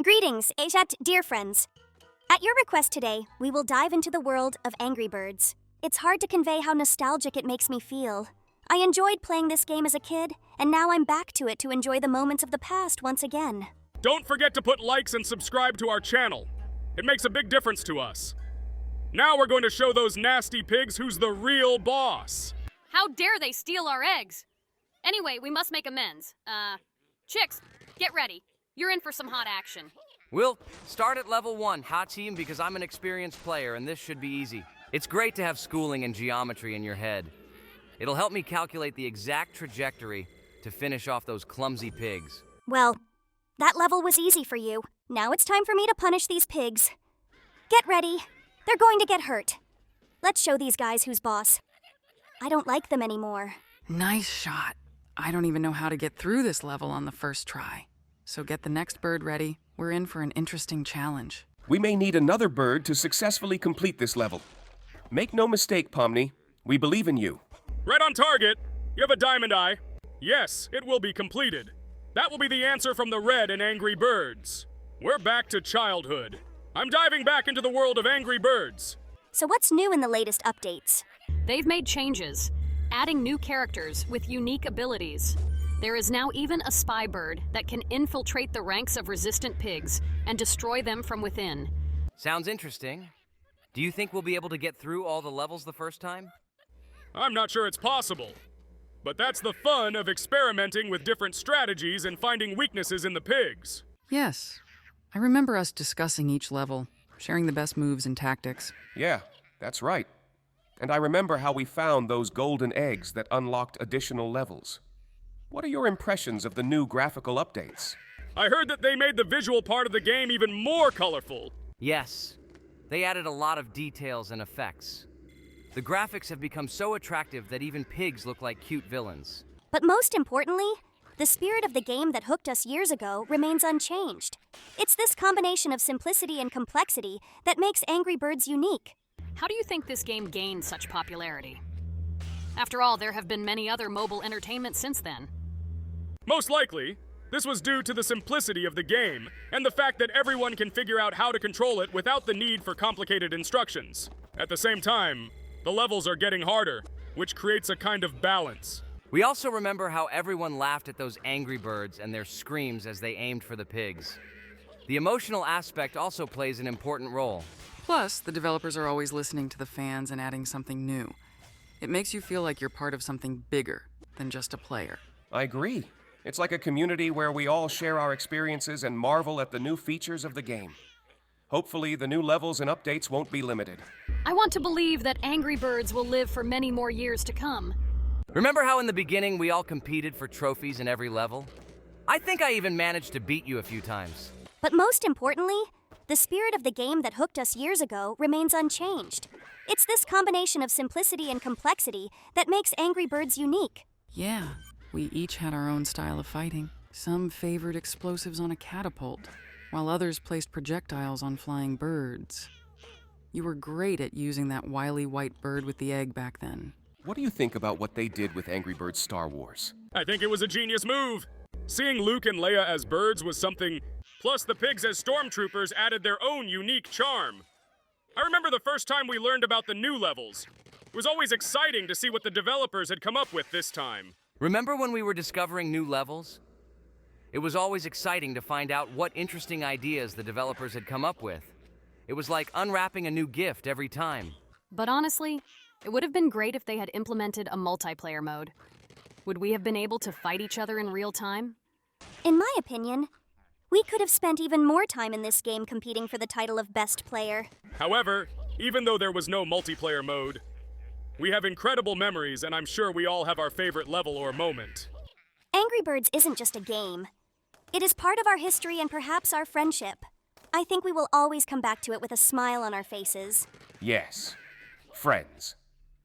Greetings, Ajat, dear friends. At your request today, we will dive into the world of Angry Birds. It's hard to convey how nostalgic it makes me feel. I enjoyed playing this game as a kid, and now I'm back to it to enjoy the moments of the past once again. Don't forget to put likes and subscribe to our channel. It makes a big difference to us. Now we're going to show those nasty pigs who's the real boss. How dare they steal our eggs? Anyway, we must make amends. Chicks, get ready. You're in for some hot action. We'll start at level 1, hot team, because I'm an experienced player and this should be easy. It's great to have schooling and geometry in your head. It'll help me calculate the exact trajectory to finish off those clumsy pigs. Well, that level was easy for you. Now it's time for me to punish these pigs. Get ready. They're going to get hurt. Let's show these guys who's boss. I don't like them anymore. Nice shot. I don't even know how to get through this level on the first try. So get the next bird ready. We're in for an interesting challenge. We may need another bird to successfully complete this level. Make no mistake, Pomni. We believe in you. Right on target. You have a diamond eye. Yes, it will be completed. That will be the answer from the Red and Angry Birds. We're back to childhood. I'm diving back into the world of Angry Birds. So what's new in the latest updates? They've made changes, adding new characters with unique abilities. There is now even a spy bird that can infiltrate the ranks of resistant pigs and destroy them from within. Sounds interesting. Do you think we'll be able to get through all the levels the first time? I'm not sure it's possible. But that's the fun of experimenting with different strategies and finding weaknesses in the pigs. Yes. I remember us discussing each level, sharing the best moves and tactics. Yeah, that's right. And I remember how we found those golden eggs that unlocked additional levels. What are your impressions of the new graphical updates? I heard that they made the visual part of the game even more colorful. Yes. They added a lot of details and effects. The graphics have become so attractive that even pigs look like cute villains. But most importantly, the spirit of the game that hooked us years ago remains unchanged. It's this combination of simplicity and complexity that makes Angry Birds unique. How do you think this game gained such popularity? After all, there have been many other mobile entertainment since then. Most likely, this was due to the simplicity of the game and the fact that everyone can figure out how to control it without the need for complicated instructions. At the same time, the levels are getting harder, which creates a kind of balance. We also remember how everyone laughed at those Angry Birds and their screams as they aimed for the pigs. The emotional aspect also plays an important role. Plus, the developers are always listening to the fans and adding something new. It makes you feel like you're part of something bigger than just a player. I agree. It's like a community where we all share our experiences and marvel at the new features of the game. Hopefully, the new levels and updates won't be limited. I want to believe that Angry Birds will live for many more years to come. Remember how in the beginning we all competed for trophies in every level? I think I even managed to beat you a few times. But most importantly, the spirit of the game that hooked us years ago remains unchanged. It's this combination of simplicity and complexity that makes Angry Birds unique. Yeah, we each had our own style of fighting. Some favored explosives on a catapult, while others placed projectiles on flying birds. You were great at using that wily white bird with the egg back then. What do you think about what they did with Angry Birds Star Wars? I think it was a genius move. Seeing Luke and Leia as birds was something, plus the pigs as stormtroopers added their own unique charm. I remember the first time we learned about the new levels. It was always exciting to see what the developers had come up with this time. Remember when we were discovering new levels? It was always exciting to find out what interesting ideas the developers had come up with. It was like unwrapping a new gift every time. But honestly, it would have been great if they had implemented a multiplayer mode. Would we have been able to fight each other in real time? In my opinion, we could have spent even more time in this game competing for the title of Best Player. However, even though there was no multiplayer mode, we have incredible memories, and I'm sure we all have our favorite level or moment. Angry Birds isn't just a game. It is part of our history and perhaps our friendship. I think we will always come back to it with a smile on our faces. Yes. Friends.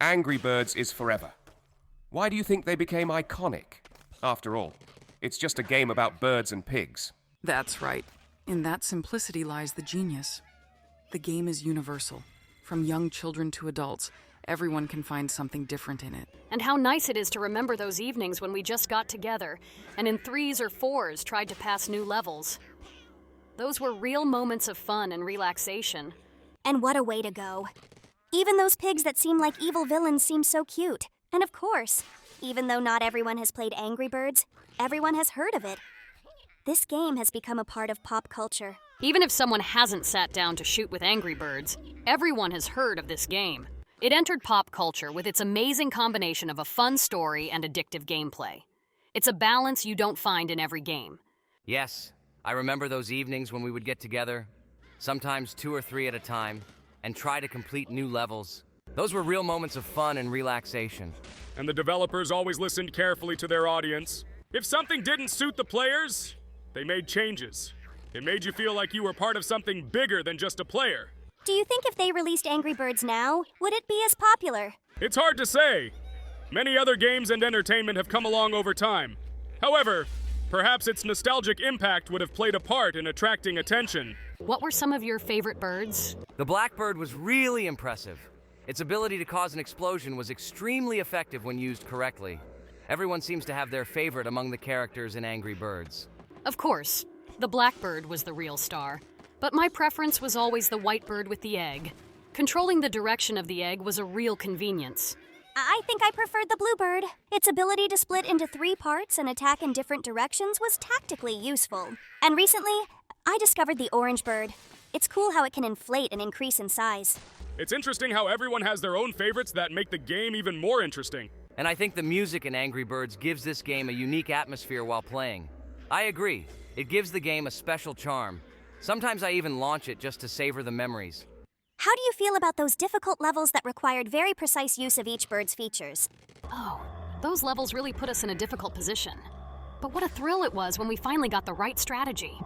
Angry Birds is forever. Why do you think they became iconic? After all, it's just a game about birds and pigs. That's right. In that simplicity lies the genius. The game is universal. From young children to adults, everyone can find something different in it. And how nice it is to remember those evenings when we just got together and in 3s or 4s tried to pass new levels. Those were real moments of fun and relaxation. And what a way to go. Even those pigs that seem like evil villains seem so cute. And of course, even though not everyone has played Angry Birds, everyone has heard of it. This game has become a part of pop culture. Even if someone hasn't sat down to shoot with Angry Birds, everyone has heard of this game. It entered pop culture with its amazing combination of a fun story and addictive gameplay. It's a balance you don't find in every game. Yes, I remember those evenings when we would get together, sometimes 2 or 3 at a time, and try to complete new levels. Those were real moments of fun and relaxation. And the developers always listened carefully to their audience. If something didn't suit the players, they made changes. It made you feel like you were part of something bigger than just a player. Do you think if they released Angry Birds now, would it be as popular? It's hard to say. Many other games and entertainment have come along over time. However, perhaps its nostalgic impact would have played a part in attracting attention. What were some of your favorite birds? The blackbird was really impressive. Its ability to cause an explosion was extremely effective when used correctly. Everyone seems to have their favorite among the characters in Angry Birds. Of course, the blackbird was the real star. But my preference was always the white bird with the egg. Controlling the direction of the egg was a real convenience. I think I preferred the bluebird. Its ability to split into 3 parts and attack in different directions was tactically useful. And recently, I discovered the orange bird. It's cool how it can inflate and increase in size. It's interesting how everyone has their own favorites that make the game even more interesting. And I think the music in Angry Birds gives this game a unique atmosphere while playing. I agree. It gives the game a special charm. Sometimes I even launch it just to savor the memories. How do you feel about those difficult levels that required very precise use of each bird's features? Oh, those levels really put us in a difficult position. But what a thrill it was when we finally got the right strategy.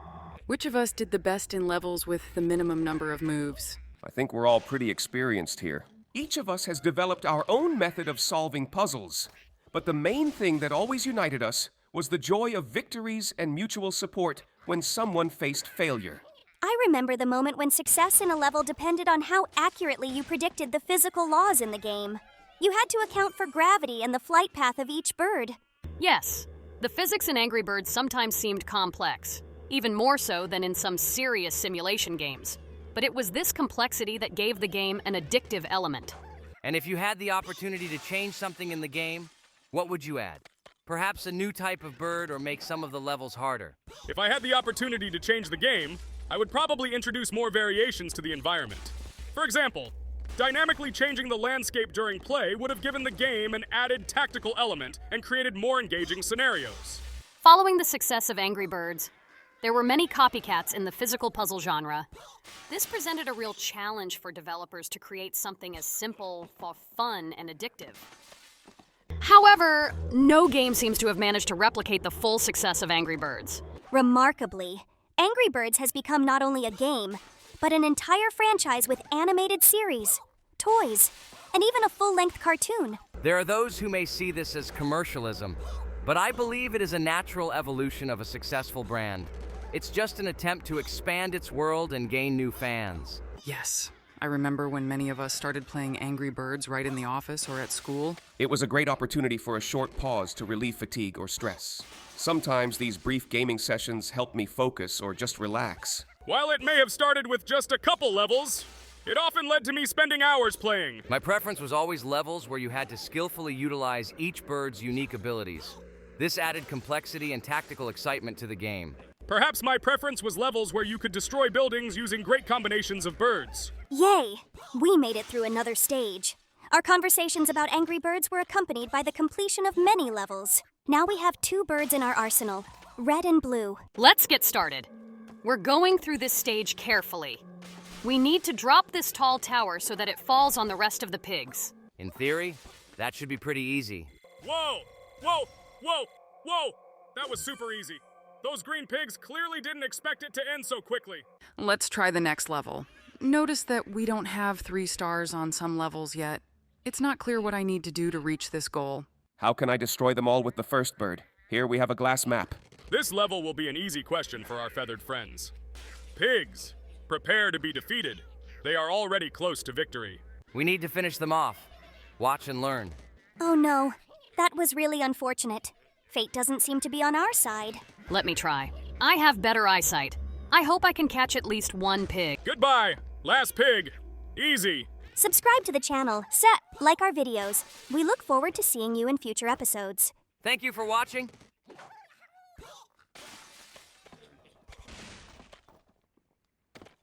Which of us did the best in levels with the minimum number of moves? I think we're all pretty experienced here. Each of us has developed our own method of solving puzzles. But the main thing that always united us was the joy of victories and mutual support when someone faced failure. I remember the moment when success in a level depended on how accurately you predicted the physical laws in the game. You had to account for gravity and the flight path of each bird. Yes, the physics in Angry Birds sometimes seemed complex, even more so than in some serious simulation games. But it was this complexity that gave the game an addictive element. And if you had the opportunity to change something in the game, what would you add? Perhaps a new type of bird or make some of the levels harder. If I had the opportunity to change the game, I would probably introduce more variations to the environment. For example, dynamically changing the landscape during play would have given the game an added tactical element and created more engaging scenarios. Following the success of Angry Birds, there were many copycats in the physical puzzle genre. This presented a real challenge for developers to create something as simple, fun, and addictive. However, no game seems to have managed to replicate the full success of Angry Birds. Remarkably, Angry Birds has become not only a game, but an entire franchise with animated series, toys, and even a full-length cartoon. There are those who may see this as commercialism, but I believe it is a natural evolution of a successful brand. It's just an attempt to expand its world and gain new fans. Yes. I remember when many of us started playing Angry Birds right in the office or at school. It was a great opportunity for a short pause to relieve fatigue or stress. Sometimes these brief gaming sessions help me focus or just relax. While it may have started with just a couple levels, it often led to me spending hours playing. My preference was always levels where you had to skillfully utilize each bird's unique abilities. This added complexity and tactical excitement to the game. Perhaps my preference was levels where you could destroy buildings using great combinations of birds. Yay! We made it through another stage. Our conversations about Angry Birds were accompanied by the completion of many levels. Now we have 2 birds in our arsenal, red and blue. Let's get started. We're going through this stage carefully. We need to drop this tall tower so that it falls on the rest of the pigs. In theory, that should be pretty easy. Whoa! Whoa! Whoa! Whoa! That was super easy. Those green pigs clearly didn't expect it to end so quickly. Let's try the next level. Notice that we don't have 3 stars on some levels yet. It's not clear what I need to do to reach this goal. How can I destroy them all with the first bird? Here we have a glass map. This level will be an easy question for our feathered friends. Pigs, prepare to be defeated. They are already close to victory. We need to finish them off. Watch and learn. Oh no, that was really unfortunate. Fate doesn't seem to be on our side. Let me try. I have better eyesight. I hope I can catch at least one pig. Goodbye, last pig. Easy. Subscribe to the channel, like our videos. We look forward to seeing you in future episodes. Thank you for watching.